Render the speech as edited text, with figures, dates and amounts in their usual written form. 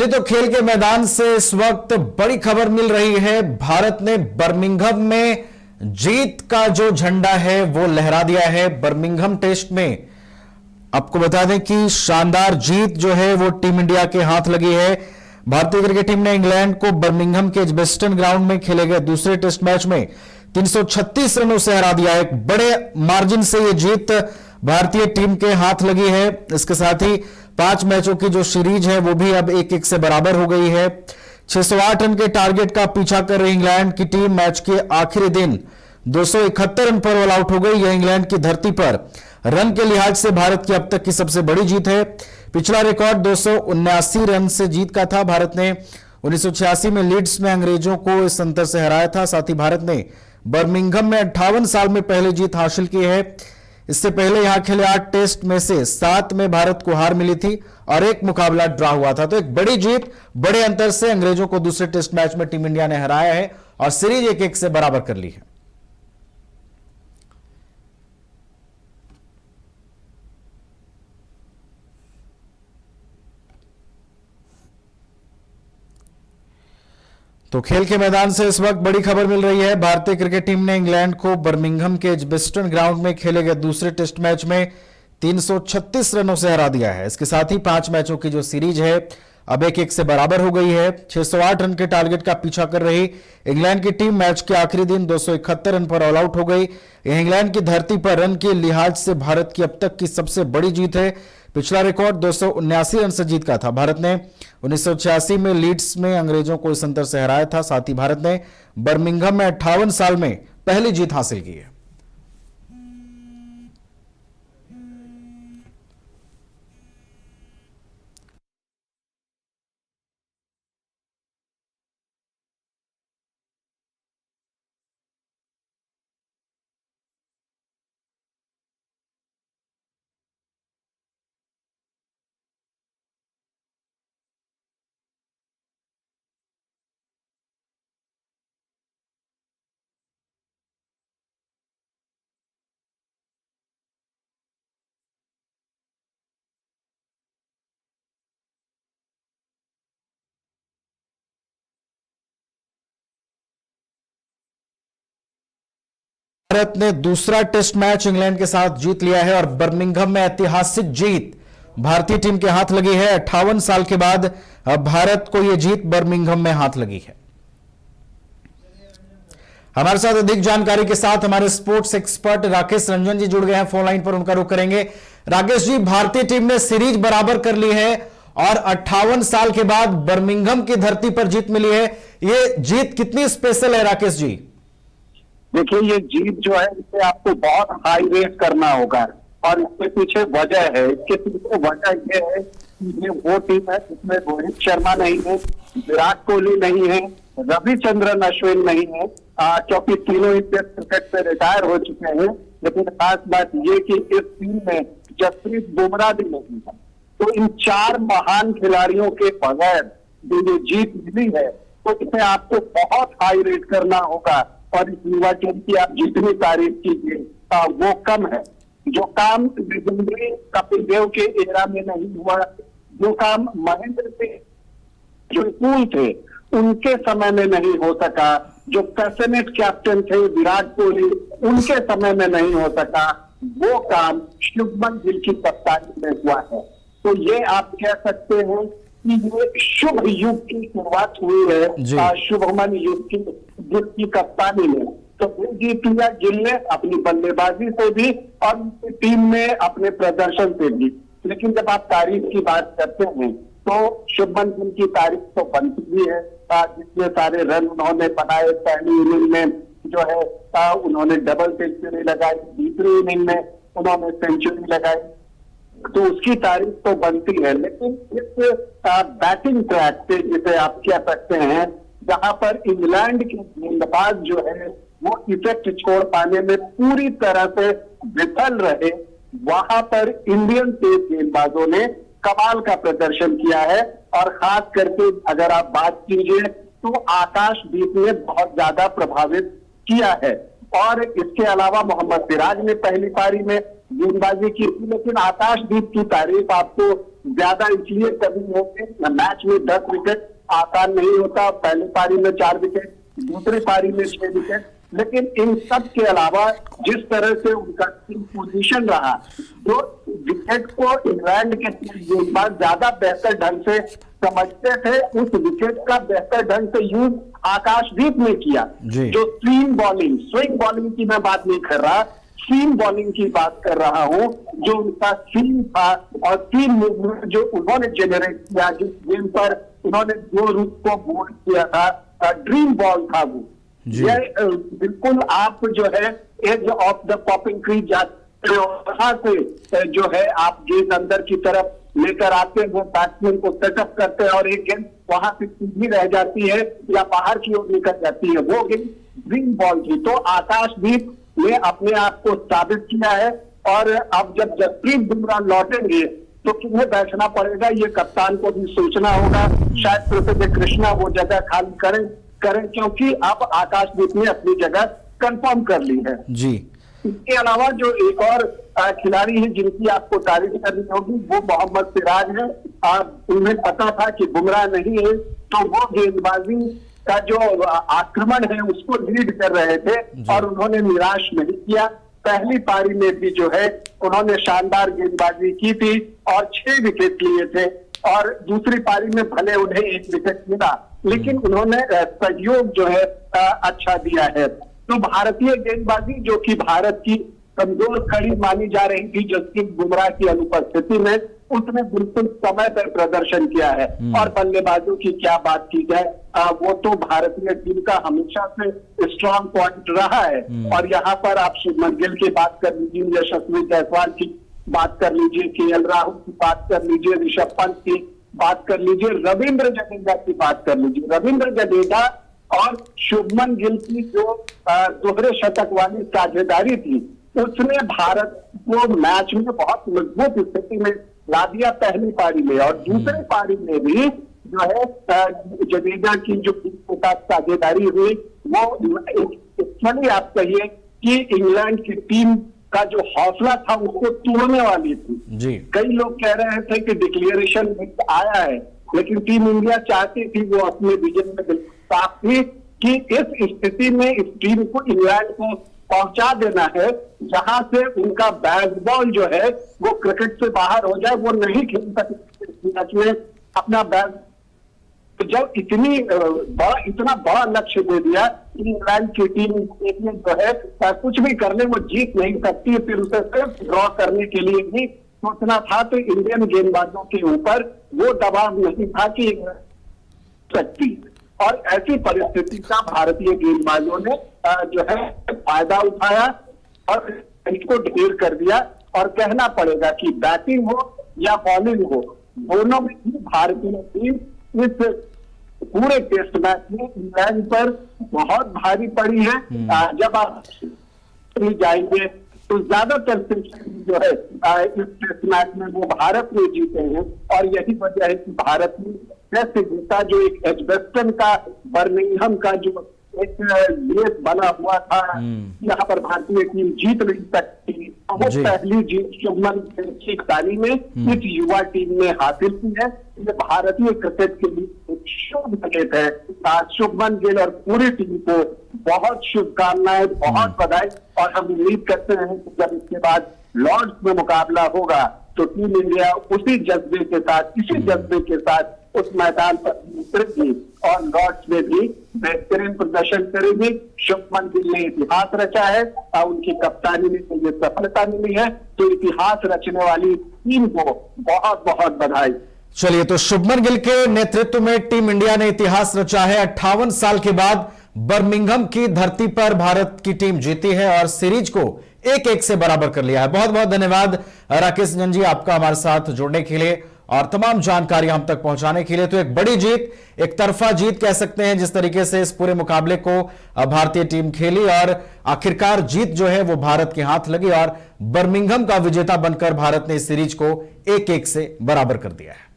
चलिए तो खेल के मैदान से इस वक्त बड़ी खबर मिल रही है। भारत ने बर्मिंघम में जीत का जो झंडा है वो लहरा दिया है। बर्मिंघम टेस्ट में आपको बता दें कि शानदार जीत जो है वो टीम इंडिया के हाथ लगी है। भारतीय क्रिकेट टीम ने इंग्लैंड को बर्मिंघम के एजबेस्टन ग्राउंड में खेले गए दूसरे टेस्ट मैच में 336 रनों से हरा दिया। एक बड़े मार्जिन से यह जीत भारतीय टीम के हाथ लगी है। इसके साथ ही 5 मैचों की जो सीरीज है वो भी अब 1-1 से बराबर हो गई है। 608 रन के टारगेट का पीछा कर रही इंग्लैंड की टीम मैच के आखिरी दिन 271 रन पर ऑल आउट हो गई। यह इंग्लैंड की धरती पर रन के लिहाज से भारत की अब तक की सबसे बड़ी जीत है। पिछला रिकॉर्ड 279 रन से जीत का था। भारत ने 1986 में लीड्स में अंग्रेजों को इस अंतर से हराया था। साथ ही भारत ने बर्मिंघम में 58 साल में पहली जीत हासिल की है। इससे पहले यहां खेले 8 टेस्ट में से 7 में भारत को हार मिली थी और एक मुकाबला ड्रॉ हुआ था। तो एक बड़ी जीत, बड़े अंतर से अंग्रेजों को दूसरे टेस्ट मैच में टीम इंडिया ने हराया है और सीरीज 1-1 से बराबर कर ली है। तो खेल के मैदान से इस वक्त बड़ी खबर मिल रही है। भारतीय क्रिकेट टीम ने इंग्लैंड को बर्मिंघम के एजबेस्टन ग्राउंड में खेले गए दूसरे टेस्ट मैच में 336 रनों से हरा दिया है। इसके साथ ही 5 मैचों की जो सीरीज है अब 1-1 से बराबर हो गई है। 608 रन के टारगेट का पीछा कर रही इंग्लैंड की टीम मैच के आखिरी दिन 271 रन पर ऑल आउट हो गई। यह इंग्लैंड की धरती पर रन के लिहाज से भारत की अब तक की सबसे बड़ी जीत है। पिछला रिकॉर्ड 279 रन से जीत का था। भारत ने 1986 में लीड्स में अंग्रेजों को इस अंतर से हराया था। साथ ही भारत ने बर्मिंघम में 58 साल में पहली जीत हासिल की है। भारत ने दूसरा टेस्ट मैच इंग्लैंड के साथ जीत लिया है और बर्मिंघम में ऐतिहासिक जीत भारतीय टीम के हाथ लगी है। 58 साल के बाद अब भारत को यह जीत बर्मिंघम में हाथ लगी है। हमारे साथ अधिक जानकारी के साथ हमारे स्पोर्ट्स एक्सपर्ट राकेश रंजन जी जुड़ गए हैं फोन लाइन पर, उनका रुख करेंगे। राकेश जी, भारतीय टीम ने सीरीज बराबर कर ली है और 58 साल के बाद बर्मिंघम की धरती पर जीत मिली है। यह जीत कितनी स्पेशल है राकेश जी? देखिए, ये जीत जो है इसे आपको बहुत हाई रेट करना होगा और इसके पीछे वजह है। इसके पीछे वजह ये है कि ये वो टीम है जिसमें रोहित शर्मा नहीं है, विराट कोहली नहीं है, रविचंद्रन अश्विन नहीं है, क्योंकि तीनों ही टेस्ट क्रिकेट से रिटायर हो चुके हैं। लेकिन खास बात ये कि इस टीम में जसप्रीत बुमराह भी नहीं है। तो इन 4 महान खिलाड़ियों के बगैर जो ये जीत मिली है तो इसे आपको बहुत हाई रेट करना होगा। और इस युवा टीम की आप जितनी तारीफ कीजिए वो कम है। जो काम लेजेंडरी कपिल देव के एरा में नहीं हुआ, जो काम महेंद्र सिंह जो कूल थे उनके समय में नहीं हो सका, जो पैशनेट कैप्टन थे विराट कोहली उनके समय में नहीं हो सका, वो काम शुभमन गिल की कप्तानी में हुआ है। तो ये आप कह सकते हैं कि ये शुभ युग की शुरुआत हुई है शुभमन युग की कप्तानी में। तो वो जीत लिया गिल ने अपनी बल्लेबाजी से भी और टीम में अपने प्रदर्शन से भी। लेकिन जब आप तारीफ की बात करते हैं तो शुभमन गिल की तारीफ तो बनती ही है। जितने सारे रन उन्होंने बनाए पहली इनिंग में जो है उन्होंने डबल सेंचुरी लगाई, दूसरी इनिंग में उन्होंने सेंचुरी लगाई, तो उसकी तारीफ तो बनती है। लेकिन इस बैटिंग ट्रैक पे जिसे आप कह सकते हैं जहां पर इंग्लैंड के गेंदबाज जो है वो इफेक्ट छोड़ पाने में पूरी तरह से विफल रहे, वहां पर इंडियन तेज गेंदबाजों ने कमाल का प्रदर्शन किया है। और खास करके अगर आप बात कीजिए तो आकाशदीप ने बहुत ज्यादा प्रभावित किया है। और इसके अलावा मोहम्मद सिराज ने पहली पारी में गेंदबाजी की थी, लेकिन आकाशदीप की तारीफ आपको ज्यादा इसलिए कभी होते, मैच में 10 विकेट आसान नहीं होता, पहली पारी में 4 विकेट, दूसरी पारी में 6 विकेट, लेकिन इन सब के अलावा जिस तरह से उनका पोजीशन रहा, तो विकेट को इंग्लैंड के गेंदबाज ज्यादा बेहतर ढंग से समझते थे, उस विकेट का बेहतर ढंग से यूज आकाशदीप ने किया। जो स्विंग बॉलिंग की मैं बात नहीं कर रहा, सीम बॉलिंग की बात कर रहा हूं, जो उनका सीम था और सीम मूवमेंट जो उन्होंने जनरेट किया, जिस गेम पर उन्होंने जो रुख को बोल्ड किया था, ड्रीम बॉल था वो। ये बिल्कुल आप जो है edge of the popping crease जाते हो, वहां से जो है आप गेंद अंदर की तरफ लेकर आते हैं, वो बैट्समैन को सेटअप करते हैं और एक गेंद वहां से सीधी रह जाती है या बाहर की ओर निकल जाती है, वो गेंद ड्रीम बॉल थी। तो आकाशदीप ने अपने आप को साबित किया है, और अब जब जसप्रीत बुमराह लौटेंगे तो किन्हें बैठना पड़ेगा, ये कप्तान को भी सोचना होगा। शायद प्रसिद्ध कृष्णा वो जगह खाली करें, क्योंकि अब आकाशदीप ने अपनी जगह कंफर्म कर ली है जी। इसके अलावा जो एक और खिलाड़ी है जिनकी आपको तारीफ करनी होगी, वो मोहम्मद सिराज है। उन्हें पता था कि बुमराह नहीं है, तो वो गेंदबाजी का जो आक्रमण है उसको लीड कर रहे थे और उन्होंने निराश नहीं किया। पहली पारी में भी जो है उन्होंने शानदार गेंदबाजी की थी और 6 विकेट लिए थे, और दूसरी पारी में भले उन्हें 1 विकेट मिला, लेकिन उन्होंने सहयोग जो है अच्छा दिया है। तो भारतीय गेंदबाजी जो कि भारत की कमजोर कड़ी मानी जा रही थी जसप्रीत बुमराह की अनुपस्थिति में, उसने बिल्कुल समय पर प्रदर्शन किया है। और बल्लेबाजों की क्या बात की जाए, वो तो भारतीय टीम का हमेशा से स्ट्रांग पॉइंट रहा है। और यहाँ पर आप शुभमन गिल की बात कर लीजिए, यशस्वी जायसवाल की बात कर लीजिए, केएल राहुल की बात कर लीजिए, ऋषभ पंत की बात कर लीजिए, रविंद्र जडेजा की बात कर लीजिए। रविंद्र जडेजा और शुभमन गिल की जो दोहरे शतक वाली साझेदारी थी, उसने भारत को मैच में बहुत मजबूत स्थिति में ला दिया पहली पारी में, और दूसरी पारी में भी जो है जडेजा की जो साझेदारी हुई, वो एक्चुअली आप कहिए कि इंग्लैंड की टीम का जो हौसला था उसको तोड़ने वाली थी जी। कई लोग कह रहे थे कि डिक्लेरेशन आया है, लेकिन टीम इंडिया चाहती थी, वो अपने विजन में साफ थी कि इस स्थिति में इस टीम को इंग्लैंड को पहुंचा देना है, जहां से उनका बेसबॉल जो है वो क्रिकेट से बाहर हो जाए, वो नहीं खेल सकते मैच में अपना बैट। तो जब इतना बड़ा लक्ष्य दे दिया कि इंग्लैंड की टीम जो है कुछ भी करने वो जीत नहीं सकती, फिर उसे सिर्फ ड्रॉ करने के लिए भी सोचना था, तो इंडियन गेंदबाजों के ऊपर वो दबाव नहीं था कि सकती। और ऐसी परिस्थिति का भारतीय गेंदबाजों ने जो है फायदा उठाया और इसको ढेर कर दिया। और कहना पड़ेगा कि बैटिंग हो या बॉलिंग हो, दोनों में ही भारतीय टीम इस पूरे टेस्ट मैच में इंग्लैंड पर बहुत भारी पड़ी है। जब आप जाएंगे तो ज्यादातर जो है इस टेस्ट मैच में वो भारत में जीते हैं, और यही वजह है कि भारत ने टेस्ट जीता। जो एक एजबेस्टन का बर्मिंघम का जो एक लेस बना हुआ था, यहाँ पर भारतीय टीम जीत नहीं सकती, वो पहली जीत शुभमन की ताली में इस युवा टीम ने हासिल की है। ये भारतीय क्रिकेट के लिए एक शुभ संकेत है। शुभमन गिल और पूरी टीम को बहुत शुभकामनाएं, बहुत बधाई, और हम उम्मीद करते हैं कि जब इसके बाद लॉर्ड्स में मुकाबला होगा तो टीम इंडिया उसी जज्बे के साथ, इसी जज्बे के साथ उस मैदान पर उतरेगी और लॉर्ड्स में भी बेहतरीन प्रदर्शन करेगी। शुभमन गिल ने इतिहास रचा है और उनकी कप्तानी में तो ये सफलता मिली है, तो इतिहास रचने वाली टीम को बहुत बहुत बधाई। चलिए, तो शुभमन गिल के नेतृत्व में टीम इंडिया ने इतिहास रचा है। 58 साल के बाद बर्मिंघम की धरती पर भारत की टीम जीती है और सीरीज को 1-1 से बराबर कर लिया है। बहुत बहुत धन्यवाद राकेश रंजन जी, आपका हमारे साथ जुड़ने के लिए और तमाम जानकारी हम तक पहुंचाने के लिए। तो एक बड़ी जीत, एक तरफा जीत कह सकते हैं जिस तरीके से इस पूरे मुकाबले को भारतीय टीम खेली, और आखिरकार जीत जो है वो भारत के हाथ लगी और बर्मिंघम का विजेता बनकर भारत ने इस सीरीज को 1-1 से बराबर कर दिया है।